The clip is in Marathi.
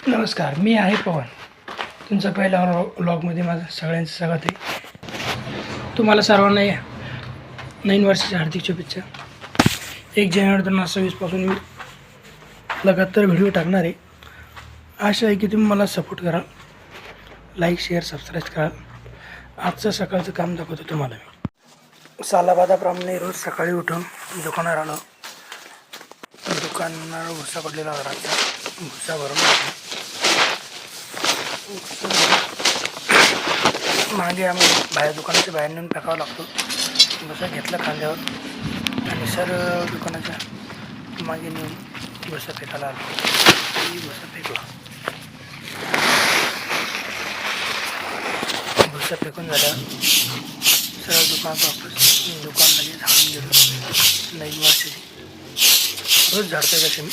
नमस्कार, मी आहे पवन. तुमचा पहिला व्लॉगमध्ये माझं सगळ्यांचं स्वागत आहे. तुम्हाला सर्वांना या नवीन वर्षाच्या हार्दिक शुभेच्छा. 1 जानेवारी 2026पासून मी लगातार व्हिडिओ टाकणार आहे. आशा आहे की तुम्ही मला सपोर्ट कराल, लाईक शेअर सबस्क्राईब कराल. आजचं सकाळचं काम दाखवतो तुम्हाला मी. सालाबादाप्रमाणे रोज सकाळी उठून दुकानावर आलो. दुकानावर भुसा पडलेला होता. भुसा भरून मागे आम्ही दुकानाच्या बाहेर नेऊन फेकावं लागतो. भुसा घेतला खांद्यावर आणि सरळ दुकानाच्या मागे नेऊन भुसा फेकायला आलो. भुसा फेकला. भुसा फेकून झाल्यावर सरळ दुकानात वापस दुकान लगेच झाडून गेलो. नवीन वर्षाची रोज झाडतोय कसे मी.